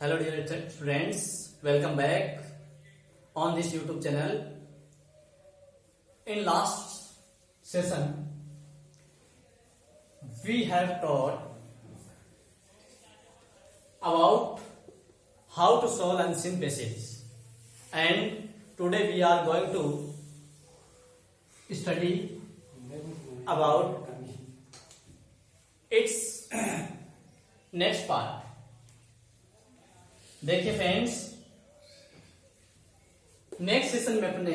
Hello dear friends, welcome back on this YouTube channel. In last session, we have taught about how to solve unseen passages, and today we are going to study about its next part. देखिए friends, next session में अपने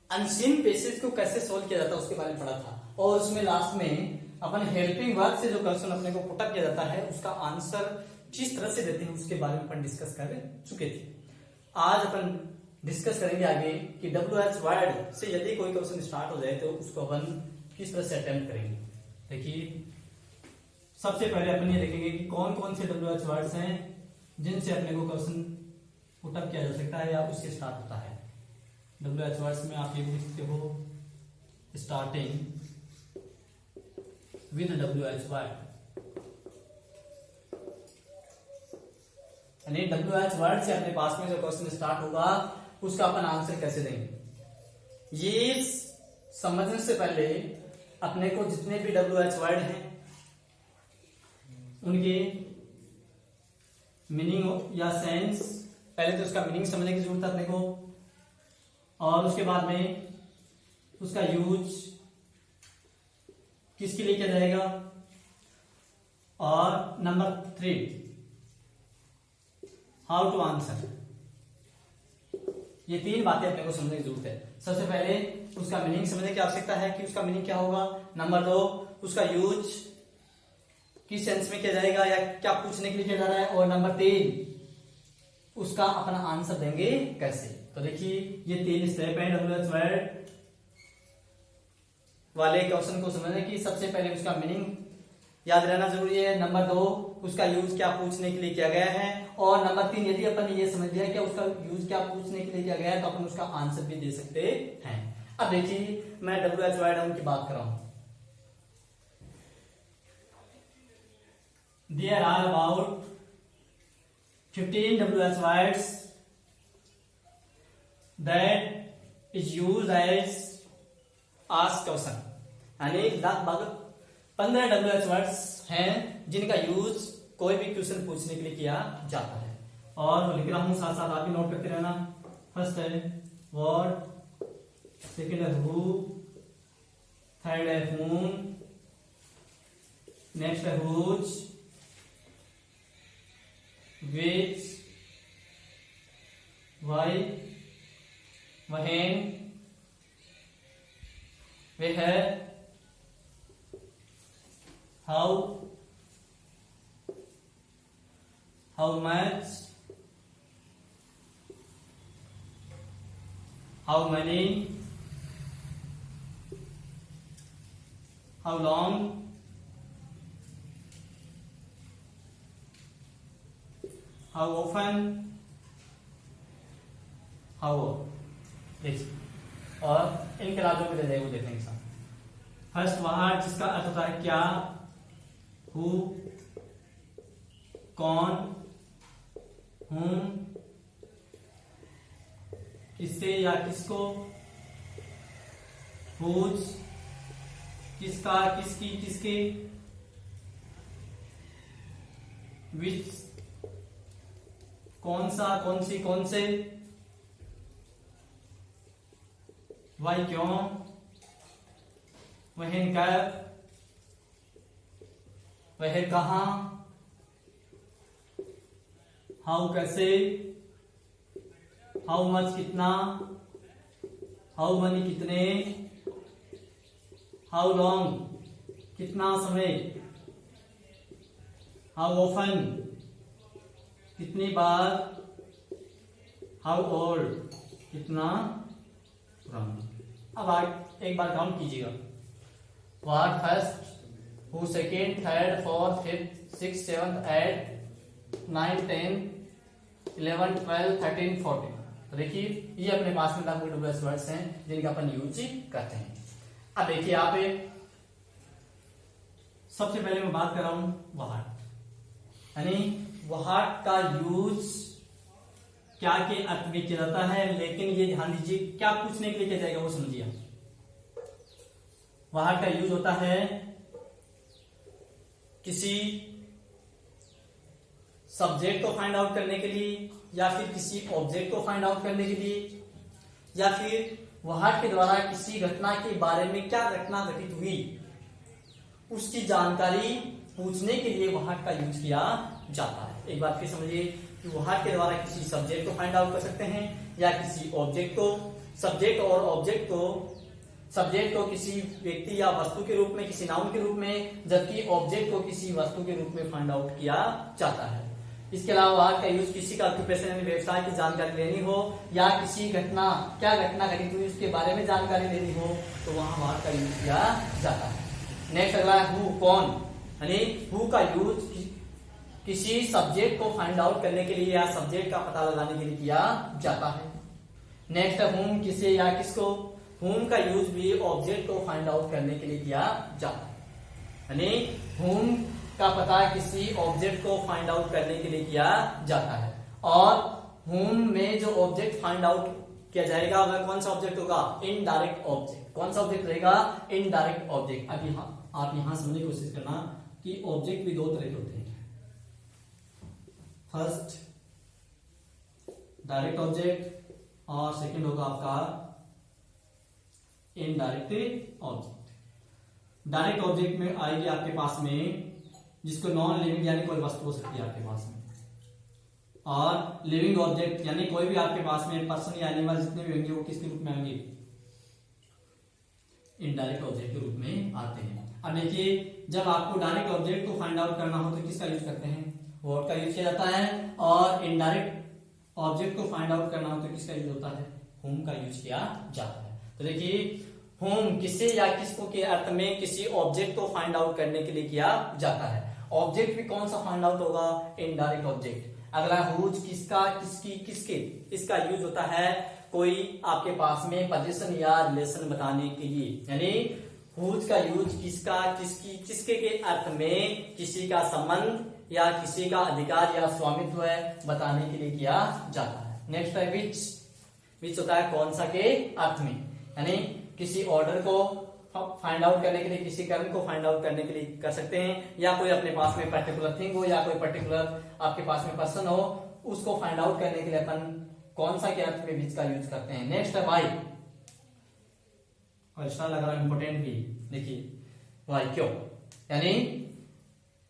unseen passage को कैसे solve किया जाता है उसके बारे में पढ़ा था, और उसमें लास्ट में अपन हेल्पिंग वर्ब से जो क्वेश्चन अपने को पुटअप किया जाता है उसका आंसर किस तरह से देते हैं उसके बारे में अपन डिस्कस कर चुके थे। आज अपन डिस्कस करेंगे आगे कि WH वर्ड से यदि कोई क्वेश्चन स्टार्ट हो जाए तो उसको अपन किस तरह से अटेम्प्ट करेंगे। देखिए, सबसे पहले अपन ये देखेंगे कि कौन कौन से WH वर्ड्स हैं जिनसे अपने को क्वेश्चन पुटअप किया जा सकता है या उससे स्टार्ट होता है। WH वर्ड्स में आप ये लिख सकते हो स्टार्टिंग विद WH वर्ड, यानी WH वर्ड से अपने पास में जो क्वेश्चन स्टार्ट होगा उसका अपन आंसर कैसे देंगे। ये समझने से पहले अपने को जितने भी WH वर्ड हैं उनके मीनिंग या सेंस, पहले तो उसका मीनिंग समझने की जरूरत है अपने को, और उसके बाद में उसका यूज किसके लिए किया जाएगा, और नंबर 3 हाउ टू आंसर। ये 3 बातें अपने को समझने की जरूरत है। सबसे पहले उसका मीनिंग समझने की आवश्यकता है कि उसका मीनिंग क्या होगा। नंबर 2 उसका यूज किस सेंस में किया जाएगा या क्या पूछने के लिए किया जा रहा है, और नंबर 3 उसका अपना आंसर देंगे कैसे। तो देखिए, ये 3 स्टेप है WH वर्ड वाले क्वेश्चन को समझने की। सबसे पहले उसका मीनिंग याद रहना जरूरी है। नंबर 2 उसका यूज क्या पूछने के लिए किया गया है, और नंबर 3 यदि अपन ये समझ लिया कि उसका यूज क्या पूछने के लिए किया गया है तो अपन उसका आंसर भी दे सकते हैं। अब देखिए, मैं WH वर्ड की बात कर रहा हूं। There are about 15 WH words that is used as ask question, यानी लगभग 15 WH वर्ड्स हैं जिनका यूज कोई भी क्वेश्चन पूछने के लिए किया जाता है। और लिख रहा हूं, साथ साथ आप भी नोट करते रहना। फर्स्ट है व्हाट, सेकंड है हु, थर्ड है whom, नेक्स्ट है whose, which, why, when, where, how much, how many, how long, how often, how देखिए, और इनके अलावा जो भी दे वो देखेंगे साथ। फर्स्ट वर्ड जिसका अर्थ होता है क्या, हु, कौन, हुम, किससे या किसको, हुज, किसका, किसकी, किसके, विच, कौन सा, कौन सी, कौन से, वाई, क्यों, वह कब, वह कहां, हाउ कैसे, हाउ मच कितना, हाउ मनी कितने, हाउ लॉन्ग कितना समय, हाउ ऑफन कितनी बार, हाउ ओल्ड कितना पुराना। अब एक बार काउंट कीजिएगा। What first, who second, third, fourth, fifth, six, seventh, 8, 9, 10, 11, 12, 13, 14। तो देखिए, ये अपने पास में WH वर्ड्स हैं जिनका अपन यूज करते हैं। अब देखिए, यहाँ पे सबसे पहले मैं बात कर रहा हूं व्हाट, यानी व्हाट का यूज क्या के अर्थ में किया जाता है, लेकिन ये ध्यान दीजिए क्या पूछने के लिए किया जाएगा वो समझिए। व्हाट का यूज होता है किसी सब्जेक्ट को फाइंड आउट करने के लिए, या फिर किसी ऑब्जेक्ट को फाइंड आउट करने के लिए, या फिर व्हाट के द्वारा किसी घटना के बारे में क्या घटना घटित हुई उसकी जानकारी पूछने के लिए व्हाट का यूज किया जाता है। एक बार फिर समझिए कि व्हाट के द्वारा किसी सब्जेक्ट को फाइंड आउट कर सकते हैं, या किसी ऑब्जेक्ट को, सब्जेक्ट और ऑब्जेक्ट को, सब्जेक्ट को किसी व्यक्ति या वस्तु के रूप में, किसी नाउन के रूप में, जबकि ऑब्जेक्ट को किसी वस्तु के रूप में फाइंड आउट किया जाता है। इसके अलावा व्हाट का यूज किसी का ऑक्यूपेशन यानी व्यवसाय की जानकारी लेनी हो, या किसी घटना, क्या घटना घटित हुई उसके बारे में जानकारी लेनी हो, तो वहां व्हाट का यूज किया जाता है। नेक्स्ट अगला है हु, कौन, यानी हु का यूज किसी सब्जेक्ट को फाइंड आउट करने के लिए या सब्जेक्ट का पता लगाने के लिए किया जाता है। नेक्स्ट है हुम, किसे या किसको। हुम का यूज भी ऑब्जेक्ट को फाइंड आउट करने के लिए किया जाता है, यानी हुम का पता किसी ऑब्जेक्ट को फाइंड आउट करने के लिए किया जाता है। और हुम में जो ऑब्जेक्ट फाइंड आउट किया जाएगा वह कौन सा ऑब्जेक्ट होगा, इनडायरेक्ट ऑब्जेक्ट। कौन सा ऑब्जेक्ट रहेगा, इनडायरेक्ट ऑब्जेक्ट। अब आप यहां समझने की कोशिश करना कि ऑब्जेक्ट भी दो तरह के होते हैं। फर्स्ट डायरेक्ट ऑब्जेक्ट और सेकंड होगा आपका इनडायरेक्ट ऑब्जेक्ट। डायरेक्ट ऑब्जेक्ट में आएगी आपके पास में जिसको नॉन लिविंग यानी कोई वस्तु हो सकती है आपके पास में, और लिविंग ऑब्जेक्ट यानी कोई भी आपके पास में पर्सन या एनिमल जितने भी होंगे वो किसके रूप में आएंगे, इनडायरेक्ट ऑब्जेक्ट के रूप में आते हैं। अब देखिए जब आपको डायरेक्ट ऑब्जेक्ट को फाइंड आउट करना हो तो किसका यूज करते हैं, व्हाट का यूज किया जाता है, और इनडायरेक्ट ऑब्जेक्ट को फाइंड आउट करना हो तो किसका यूज होता है, हुम का यूज किया जाता है। तो देखिए हुम किसे या किसको के अर्थ में किसी ऑब्जेक्ट को फाइंड आउट करने के लिए किया जाता है। ऑब्जेक्ट भी कौन सा फाइंड आउट होगा, इनडायरेक्ट ऑब्जेक्ट। अगला हुज, किसका, किसकी, किसके। इसका यूज होता है कोई आपके पास में पोजीशन या रिलेशन बताने के लिए, यानी हुज का यूज किसका, किसकी, किसके के अर्थ में किसी का संबंध या किसी का अधिकार या स्वामित्व है बताने के लिए किया जाता है। नेक्स्ट है विच। विच होता है कौन सा के अर्थ में, यानी किसी ऑर्डर को फाइंड आउट करने के लिए, किसी कर्म को फाइंड आउट करने के लिए कर सकते हैं, या कोई अपने पास में पर्टिकुलर थिंग हो या कोई पर्टिकुलर आपके पास में पर्सन हो उसको फाइंड आउट करने के लिए अपन कौन सा के अर्थ में विच का यूज करते हैं। नेक्स्ट है वाई। और इसका लग रहा है इंपोर्टेंट भी, देखिए वाई क्यों, यानी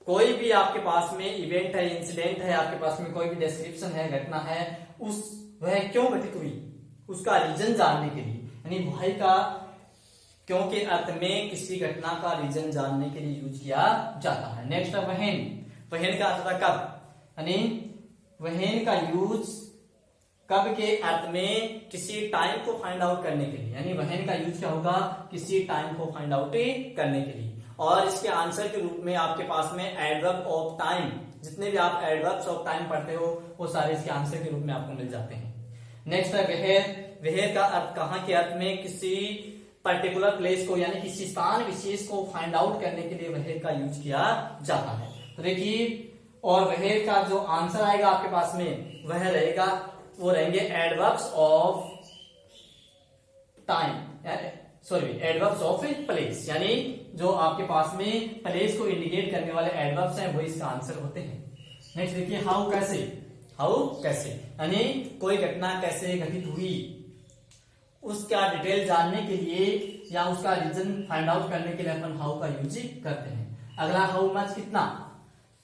कोई भी आपके पास में इवेंट है, इंसिडेंट है, आपके पास में कोई भी डिस्क्रिप्शन है, घटना है, उस वह क्यों घटित हुई उसका रीजन जानने के लिए, यानी वाई का क्यों के अर्थ में किसी घटना का रीजन जानने के लिए यूज किया जाता है। नेक्स्ट है वहेन। वहेन का अर्थ होता है कब, यानी वहेन का यूज कब के अर्थ में किसी टाइम को फाइंड आउट करने के लिए, यानी वहेन का यूज क्या होगा, किसी टाइम को फाइंड आउट करने के लिए। और इसके आंसर के रूप में आपके पास में एडवर्ब ऑफ टाइम, जितने भी आप एडवर्ब्स ऑफ टाइम पढ़ते हो वो सारे इसके आंसर के रूप में आपको मिल जाते हैं। नेक्स्ट है वेयर। वेयर का अर्थ कहां के अर्थ में किसी पर्टिकुलर प्लेस को यानी किसी स्थान विशेष को फाइंड आउट करने के लिए वेयर का यूज किया जाता है। तो देखिए, और वेयर का जो आंसर आएगा आपके पास में वह रहेगा, वो रहेंगे adverbs of time, sorry adverbs of place, यानी जो आपके पास में प्लेस को इंडिकेट करने वाले एडवर्ब्स हैं वो इसका आंसर होते हैं। नेक्स्ट देखिए हाउ, कैसे। हाउ कैसे, यानी कोई घटना कैसे घटित हुई उसका डिटेल जानने के लिए या उसका रीजन फाइंड आउट करने के लिए अपन हाउ का यूज करते हैं। अगला हाउ मच, कितना।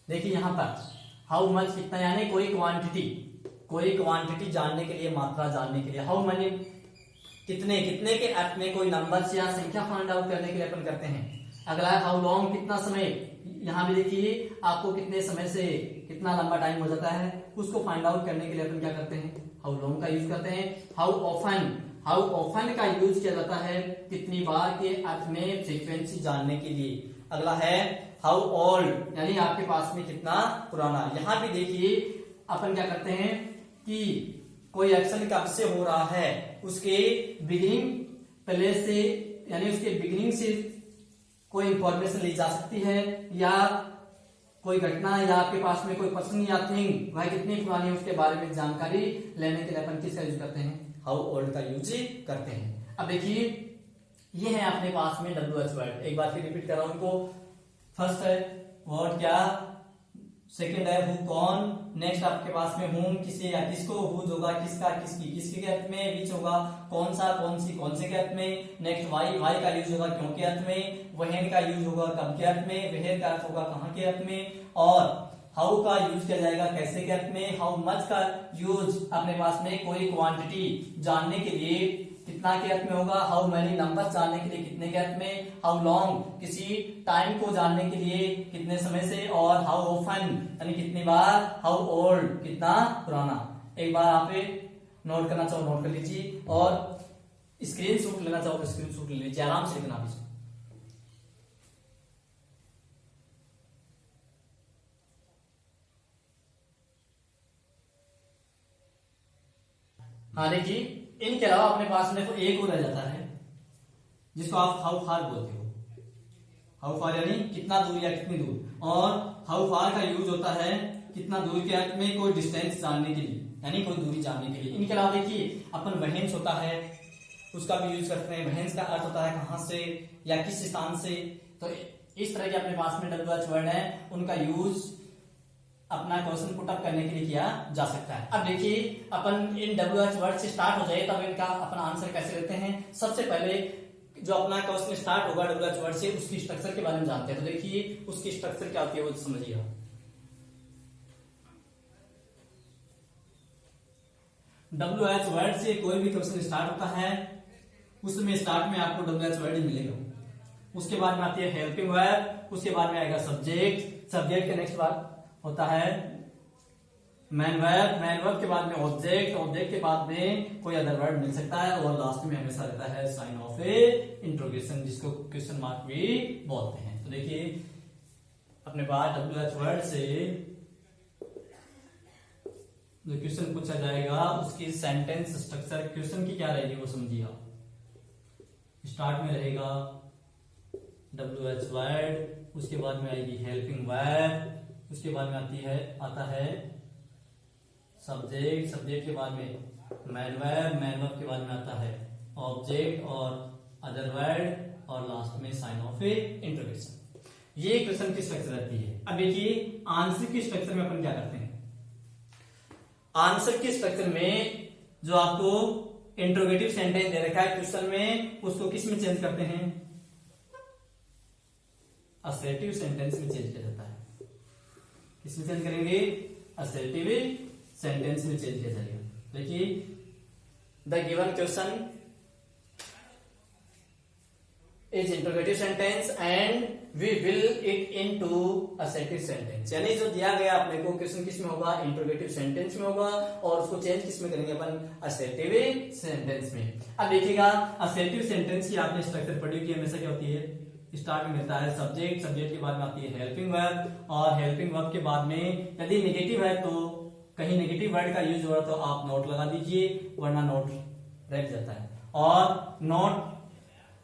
देखिए यहां पर हाउ मच कितना, यानी कोई क्वांटिटी जानने के लिए, मात्रा जानने के लिए। हाउ मनी कितने, कितने के अर्थ में कोई नंबर्स या संख्या फाइंड आउट करने के लिए अपन करते हैं। अगला है हाउ लॉन्ग, कितना समय। यहां भी देखिए आपको कितने समय से कितना लंबा टाइम हो जाता है उसको फाइंड आउट करने के लिए अपन क्या करते हैं, हाउ लॉन्ग का यूज करते हैं। हाउ ऑफन, हाउ ऑफन का यूज किया जाता है कितनी बार के अर्थ में फ्रीक्वेंसी जानने के लिए। अगला है हाउ ओल्ड, यानी आपके पास में कितना पुराना। यहां भी देखिए अपन क्या करते हैं कि कोई एक्शन कब से हो रहा है उसके बिगिनिंग प्लेस से, यानी उसके बिगिनिंग से कोई इंफॉर्मेशन ली जा सकती है, या कोई घटना या आपके पास में कोई पर्सन या थिंग वह कितनी पुरानी है उसके बारे में जानकारी लेने के लिए अपन किसका यूज करते हैं, हाउ ओल्ड का यूज करते हैं। अब देखिए ये है अपने पास में WH वर्ड, एक बार फिर रिपीट कर रहा हूं उनको। फर्स्ट है वर्ड क्या, सेकंड है हु कौन, नेक्स्ट आपके पास में होम किसे या किसको, हुज होगा किसका किसकी, किसके के अर्थ में, विच होगा कौन सा कौन सी कौन से के अर्थ में, नेक्स्ट वाई वाई का यूज होगा क्यों के अर्थ में, वहन का यूज होगा कब के अर्थ में, वहेर का अर्थ होगा कहां के अर्थ में, और हाउ का यूज किया जाएगा कैसे के अर्थ में, हाउ मच का यूज अपने पास में कोई क्वांटिटी जानने के लिए कितना के अर्थ में होगा, हाउ मैनी नंबर जानने के लिए कितने के अर्थ में, हाउ लॉन्ग किसी टाइम को जानने के लिए कितने समय से, और हाउ ऑफन यानी कितनी बार, हाउ ओल्ड कितना पुराना। एक बार आप नोट करना चाहो नोट कर लीजिए और स्क्रीन शॉट लेना चाहो तो स्क्रीन शॉट ले लीजिए, आराम से लिखना भी। हाँ देखिए इनके अलावा अपने पास में तो एक और रह जाता है जिसको आप हाउ फार बोलते हो। हाउ फार यानी कितना दूर या कितनी दूर, और हाउ फार का यूज होता है कितना दूर के अर्थ में कोई डिस्टेंस जानने के लिए यानी कोई दूरी जानने के लिए। इनके अलावा देखिए अपन वहेंस होता है उसका भी यूज करते हैं, वहेंस का अर्थ होता है कहां से या किस स्थान से। तो इस तरह के अपने पास में WH वर्ड है, उनका यूज अपना क्वेश्चन पुट अप करने के लिए किया जा सकता है। अब देखिए अपन इन WH वर्ड से स्टार्ट हो जाए तब इनका अपन आंसर कैसे लेते हैं। सबसे पहले जो अपना क्वेश्चन स्टार्ट होगा WH वर्ड से उसकी स्ट्रक्चर के बारे में जानते हैं। तो देखिए उसकी स्ट्रक्चर क्या होती है वो समझिए। WH वर्ड से कोई भी क्वेश्चन स्टार्ट होता है उसमें स्टार्ट में आपको WH वर्ड ही मिलेगा। उसके बाद में आती है हेल्पिंग वर्ब, उसके बाद में आएगा सब्जेक्ट, सब्जेक्ट के नेक्स्ट बाद होता है मैन वर्ब, मैन वर्ब के बाद में ऑब्जेक्ट, ऑब्जेक्ट के बाद में कोई अदर वर्ड मिल सकता है, और लास्ट में हमेशा रहता है साइन ऑफ ए इंट्रोगेशन जिसको क्वेश्चन मार्क भी बोलते हैं। तो देखिए अपने पास WH वर्ड से जो क्वेश्चन पूछा जाएगा उसकी सेंटेंस स्ट्रक्चर क्वेश्चन की क्या रहेगी वो समझिए आप। स्टार्ट में रहेगा WH वर्ड, उसके बाद में आएगी हेल्पिंग वर्ब, उसके बाद में आता है सब्जेक्ट, सब्जेक्ट के बाद में मैन वर्ब, मैन वर्ब के बाद में आता है ऑब्जेक्ट और अदर वर्ड, और लास्ट में साइन ऑफ ए इंट्रोगेशन। ये क्वेश्चन की स्ट्रक्चर रहती है। अब देखिए आंसर की स्ट्रक्चर में अपन क्या करते हैं। आंसर की स्ट्रक्चर में जो आपको इंट्रोगेटिव सेंटेंस दे रखा है क्वेश्चन में उसको किस में चेंज करते हैं, असर्टिव सेंटेंस में चेंज किया जाता है। किसमें चेंज करेंगे, असर्टिव सेंटेंस में चेंज किया जाएगा। देखिए the given question is interrogative sentence and we will it into assertive sentence, यानी जो दिया गया अपने को क्वेश्चन किस में होगा, इंट्रोगेटिव सेंटेंस में होगा, और उसको चेंज किस में करेंगे अपन, असर्टिव सेंटेंस में। अब देखिएगा असर्टिव सेंटेंस की आपने स्ट्रक्चर पढ़ी होगी, हमेशा क्या होती है स्टार्ट में मिलता है सब्जेक्ट, सब्जेक्ट के बाद में आती है हेल्पिंग वर्ब, और हेल्पिंग वर्ब के बाद में यदि नेगेटिव है तो कहीं नेगेटिव वर्ड का यूज हो रहा तो आप नोट लगा दीजिए, वरना नोट रह जाता है। और नोट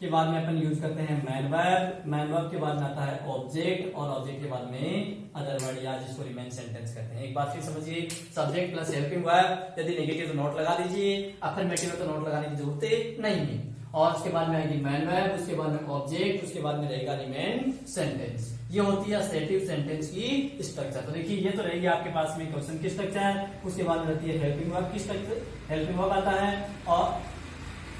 के बाद में अपन यूज करते हैं मैन वर्ब, मैन वर्ब के बाद में आता है ऑब्जेक्ट, और ऑब्जेक्ट के बाद में अदर वर्ड या जिसको रिमेन सेंटेंस कहते हैं। एक बात फिर समझिए, सब्जेक्ट प्लस हेल्पिंग वर्ब, यदि नेगेटिव तो नोट लगा दीजिए, अफर्मेटिव तो नोट लगाने की जरूरत नहीं है। और उसके बाद में आएगी मैन वर्ब, उसके बाद में ऑब्जेक्ट, उसके बाद में रहेगा रिमेन सेंटेंस। ये होती है असर्टिव सेंटेंस की स्ट्रक्चर। तो देखिए ये तो रहेगी आपके पास में क्वेश्चन की स्ट्रक्चर, उसके बाद में रहती है हेल्पिंग वर्ब की स्ट्रक्चर, हेल्पिंग वर्ब आता है, और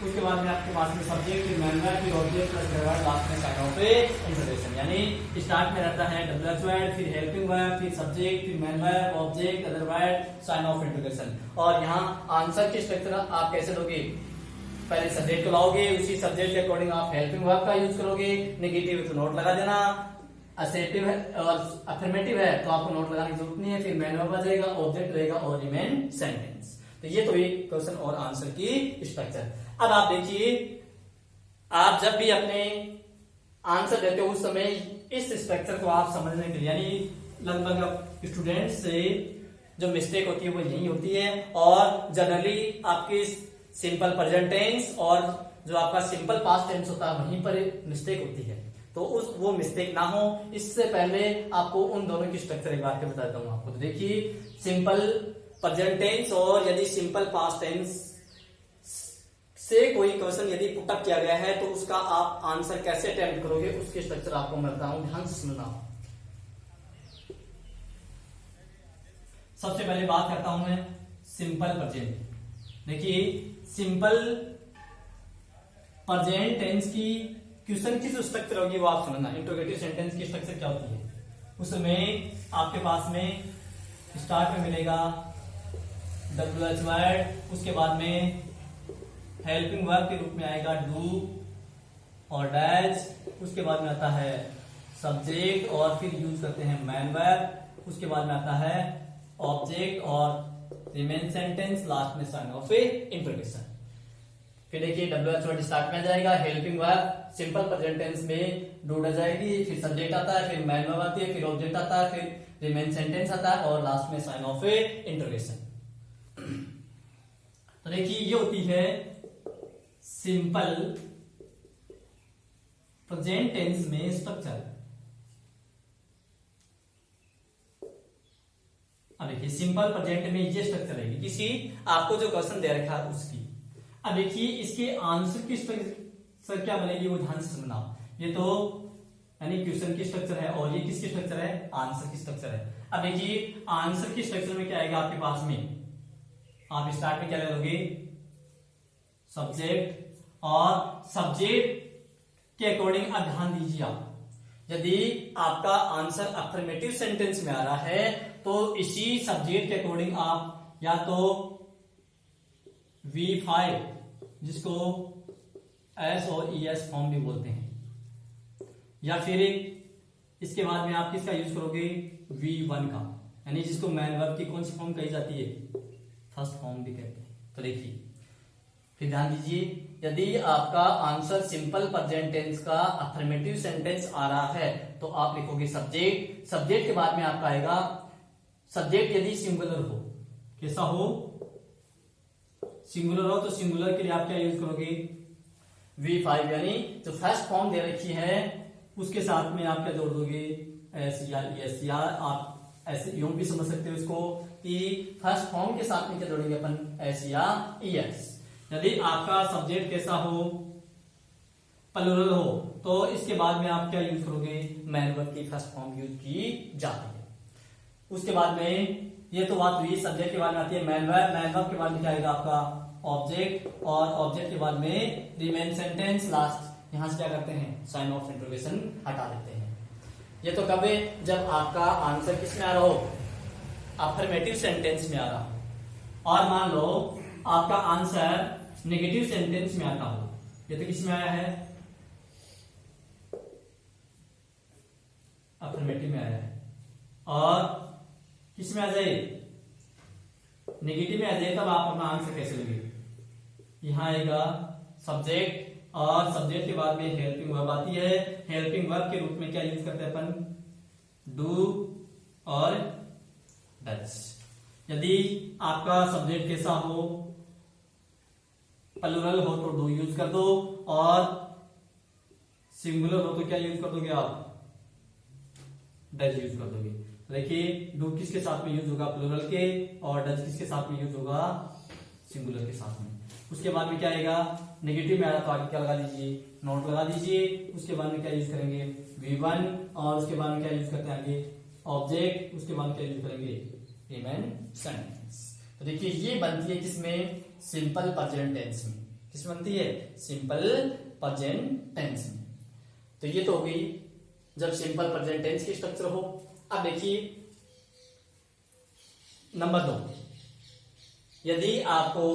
उसके बाद में आपके पास में सब्जेक्ट, फिर मैन वर्ब, फिर ऑब्जेक्ट प्लस वर्ड, लास्ट में साइन ऑफ ए इंट्रोगेशन। यानी स्टार्ट में रहता है WH वर्ड, फिर हेल्पिंग वर्ब, फिर सब्जेक्ट, फिर main verb, object, other word, sign of interrogation. और यहाँ आंसर की स्ट्रक्चर आप कैसे लोगे, पहले सब्जेक्ट को लाओगे, उसी सब्जेक्ट के अकॉर्डिंग आप हेल्पिंग वर्ब का यूज करोगे, नेगेटिव तो नोट लगा देना, असर्टिव है और अफर्मेटिव है तो आपको नोट लगाने की जरूरत नहीं है, फिर मैन वर्ब आ जाएगा, ऑब्जेक्ट रहेगा और रिमेन सेंटेंस। तो ये तो एक क्वेश्चन और आंसर की स्ट्रक्चर। अब आप देखिए, आप जब भी अपने आंसर देते हो उस समय इस स्ट्रक्चर को आप समझने के लिए, यानी लगभग स्टूडेंट से जो मिस्टेक होती है वो यही होती है, और जनरली आपकी सिंपल प्रेजेंट टेंस और जो आपका सिंपल पास्ट टेंस होता है वहीं पर मिस्टेक होती है। तो उस वो मिस्टेक ना हो, इससे पहले आपको उन दोनों की स्ट्रक्चर एक बार के बता देता हूं आपको। तो देखिए, सिंपल प्रेजेंट टेंस और यदि सिंपल पास्ट टेंस से कोई क्वेश्चन यदि पुटअप किया गया है तो उसका आप आंसर कैसे अटेम्प्ट करोगे, उसकी स्ट्रक्चर आपको मैं बताऊं, ध्यान से सुनना। सबसे पहले बात करता हूं मैं सिंपल प्रेजेंट। देखिए, सिंपल प्रेजेंट टेंस की क्वेश्चन की जो स्ट्रक्चर होगी वो आप सुनना। इंट्रोगेटिव सेंटेंस की स्ट्रक्चर क्या होती है, उसमें आपके पास में स्टार्ट में मिलेगा WH वर्ड, उसके बाद में हेल्पिंग वर्ब के रूप में आएगा डू और डैज, उसके बाद में आता है सब्जेक्ट और फिर यूज करते हैं मैन वर्ब, उसके बाद में आता है ऑब्जेक्ट और रिमेन सेंटेंस, लास्ट में साइन ऑफ ए इंट्रोगेशन। फिर देखिए, WH वर्ड स्टार्ट में आ जाएगा, helping verb simple present tense में डू आ जाएगी, फिर सब्जेक्ट आता है, फिर मैन वर्ब आती है, फिर ऑब्जेक्ट आता है, फिर रिमेन सेंटेंस आता है और लास्ट में साइन ऑफ ए इंट्रोगेशन। तो देखिए, ये होती है सिंपल प्रेजेंट टेंस में स्ट्रक्चर। अब देखिए, सिंपल प्रेजेंट में ये स्ट्रक्चर रहेगी किसी आपको जो क्वेश्चन दे रखा है उसकी। अब देखिए, इसके आंसर की स्ट्रक्चर क्या बनेगी वो ध्यान से सुनना। ये तो यानी क्वेश्चन की स्ट्रक्चर है और ये किसकी स्ट्रक्चर है, आंसर की स्ट्रक्चर है। अब देखिए, आंसर की स्ट्रक्चर में क्या आएगा आपके पास में, आप स्टार्ट में क्या ले लोगे, सब्जेक्ट, और सब्जेक्ट के अकॉर्डिंग आप ध्यान दीजिए। आप यदि आपका आंसर अफर्मेटिव सेंटेंस में आ रहा है तो इसी सब्जेक्ट के अकॉर्डिंग आप या तो V5 जिसको S और ES फॉर्म भी बोलते हैं, या फिर इसके बाद में आप किसका यूज करोगे, V1 का, यानी जिसको मैन वर्ब की कौन सी फॉर्म कही जाती है, फर्स्ट फॉर्म भी कहते हैं। तो देखिए, फिर ध्यान दीजिए, यदि आपका आंसर सिंपल प्रेजेंट टेंस का अफर्मेटिव सेंटेंस आ रहा है तो आप लिखोगे सब्जेक्ट, सब्जेक्ट के बाद में आपका आएगा सब्जेक्ट यदि सिंगुलर हो, कैसा हो, सिंगुलर हो तो सिंगुलर के लिए आप क्या यूज करोगे, V5, यानी जो फर्स्ट फॉर्म दे रखी है उसके साथ में आप क्या जोड़ दोगे, S या ES, या आप ऐसे यूं भी समझ सकते हो इसको कि फर्स्ट फॉर्म के साथ में क्या जोड़ेंगे अपन, S या ES। यदि आपका सब्जेक्ट कैसा हो, प्लूरल हो, तो इसके बाद में आप क्या यूज करोगे, मैन वर्ब की फर्स्ट फॉर्म यूज की जाती है। उसके बाद में ये तो बात हुई सब्जेक्ट के बाद में आती है मैन वर्ब, मैन वर्ब के बाद में क्या आएगा आपका ऑब्जेक्ट, और ऑब्जेक्ट के बाद में रिमेन सेंटेंस, लास्ट यहां से क्या करते हैं, साइन ऑफ इंट्रोगेशन हटा देते हैं। ये तो कब है, जब आपका आंसर किस में आ रहा हो, अफर्मेटिव सेंटेंस में आ रहा हो। और मान लो आपका आंसर नेगेटिव सेंटेंस में आता हो, ये तो किस में आया है, अफर्मेटिव में आया है, और किस में आ जाए, नेगेटिव में आ जाए, तब आप अपना आंसर कैसे लोगे, यहां आएगा सब्जेक्ट, और सब्जेक्ट के बाद में हेल्पिंग वर्ब आती है, हेल्पिंग वर्ब के रूप में क्या यूज करते हैं अपन, डू और डज। यदि आपका सब्जेक्ट कैसा हो, प्लूरल हो तो डू यूज कर दो, और सिंगुलर हो तो क्या यूज कर दोगे आप, डज यूज कर दोगे। देखिए, डू किसके साथ में यूज होगा, प्लूरल के, और डज किसके साथ में यूज होगा, सिंगुलर के साथ में। उसके बाद में क्या आएगा, नेगेटिव में आ रहा तो आगे क्या लगा दीजिए, नोट लगा दीजिए। उसके बाद में क्या यूज करेंगे, V1, और उसके बाद में क्या यूज करते हैं आगे, ऑब्जेक्ट, उसके बाद क्या यूज करेंगे, रिमेन सेंटेंस। तो देखिए, ये बनती है किसमें, सिंपल प्रेजेंट टेंस में। किस बनती है, सिंपल प्रेजेंट टेंस में। तो ये तो हो गई जब सिंपल प्रेजेंट टेंस की स्ट्रक्चर हो। अब देखिए नंबर 2, यदि आपको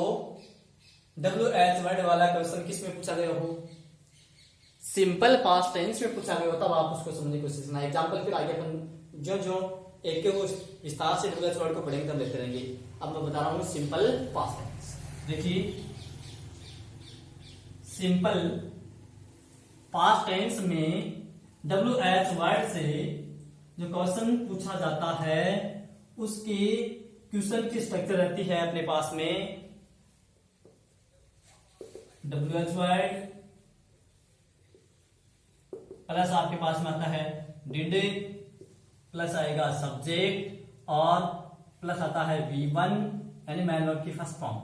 WH वर्ड वाला क्वेश्चन किस में पूछा गया हो, सिंपल पास्ट टेंस में पूछा गया हो, तब आप उसको समझने की कोशिश करना। एग्जाम्पल फिर आगे अपन जो जो एक के वो विस्तार से WH वर्ड को पढ़ेंगे तब लेते रहेंगे। अब मैं बता रहा हूं सिंपल पास्ट टेंस। देखिए, सिंपल पास्ट टेंस में WH वर्ड से जो क्वेश्चन पूछा जाता है उसकी क्वेश्चन की स्ट्रक्चर रहती है अपने पास में, WH वर्ड प्लस आपके पास में आता है डिड, प्लस आएगा सब्जेक्ट और प्लस आता है V1 यानी मैन वर्ब की फर्स्ट फॉर्म,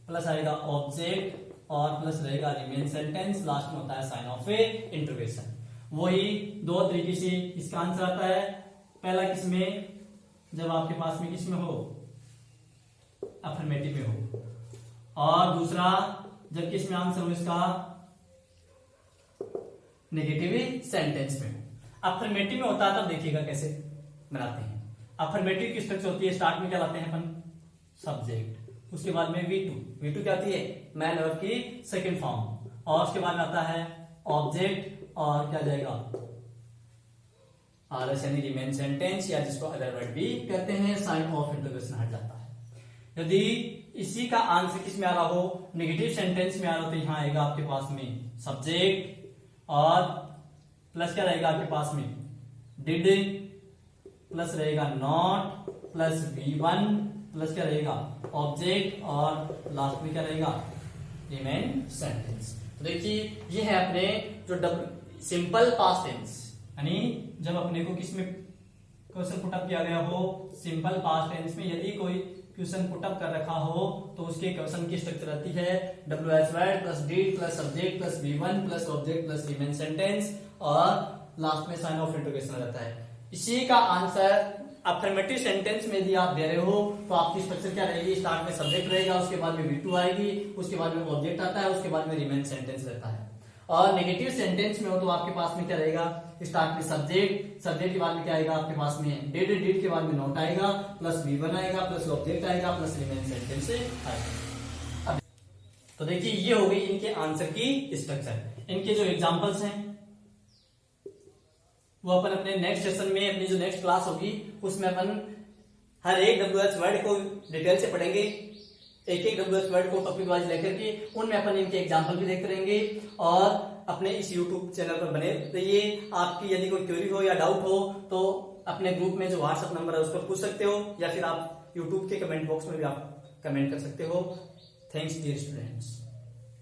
प्लस आएगा ऑब्जेक्ट और प्लस रहेगा रिमेन सेंटेंस, लास्ट में होता है साइन ऑफ इंटरोगेशन। वही दो तरीके से इसका आंसर आता है। पहला किसमें, जब आपके पास में किसमें हो, अफर्मेटिव में हो, और दूसरा जब किसमें आंसर हो इसका, नेगेटिव सेंटेंस में। अफर्मेटिव में होता है तब देखिएगा कैसे बनाते हैं। अफर्मेटिव की स्ट्रक्चर होती है, स्टार्ट में क्या लाते हैं अपन, सब्जेक्ट, उसके बाद में V2 क्या होती है, मैन वर्ब की सेकंड फॉर्म, और उसके बाद में आता है ऑब्जेक्ट और क्या जाएगा RS यानी रिमेन सेंटेंस, या जिसको अदर वर्ड भी कहते हैं, साइन ऑफ इंटरोगेशन हट जाता है। यदि इसी का आंसर किस में आ रहा हो, नेगेटिव सेंटेंस में आ रहा हो, तो यहां आएगा आपके पास में सब्जेक्ट और प्लस क्या रहेगा आपके पास में डिड, प्लस रहेगा नॉट, प्लस V1, प्लस क्या रहेगा ऑब्जेक्ट और लास्ट में क्या रहेगा रिमेन सेंटेंस। तो देखिए ये है अपने जो सिंपल पास्ट टेंस, यानी जब अपने को किसमें क्वेश्चन पुटअप किया गया हो, सिंपल पास्ट टेंस में यदि कोई क्वेश्चन पुटअप कर रखा हो तो उसके क्वेश्चन की स्ट्रक्चर रहती है WH word plus did plus subject plus V1 plus object plus remain sentence और लास्ट में साइन ऑफ इंटरोगेशन रहता है। इसी का आंसर अफर्मेटिव सेंटेंस में यदि आप दे रहे हो तो आपकी स्ट्रक्चर क्या रहेगी, स्टार्ट में सब्जेक्ट रहेगा, उसके बाद में V2 आएगी, उसके बाद में ऑब्जेक्ट आता है, उसके बाद में रिमेन सेंटेंस रहता है। और नेगेटिव सेंटेंस में हो तो आपके पास में क्या रहेगा, स्टार्ट में सब्जेक्ट के बाद में क्या आएगा आपके पास में डिड के बाद में नॉट आएगा, प्लस V1 आएगा, प्लस ऑब्जेक्ट आएगा, प्लस रिमेन सेंटेंस आएगा। तो देखिए ये हो गई इनके आंसर की स्ट्रक्चर। इनके जो एग्जांपल्स हैं वो अपन अपने नेक्स्ट सेशन में, अपनी जो नेक्स्ट क्लास होगी उसमें अपन हर एक WH वर्ड को डिटेल से पढ़ेंगे, एक WH वर्ड को टॉपिक वाइज लेकर के उनमें अपन इनके एग्जांपल भी देखते रहेंगे। और अपने इस YouTube चैनल पर बने रहिए। आपकी यदि कोई क्वेरी हो या डाउट हो तो अपने ग्रुप में जो WhatsApp नंबर है उस पर पूछ सकते हो, या फिर आप YouTube के कमेंट बॉक्स में भी आप कमेंट कर सकते हो। Thanks dear students.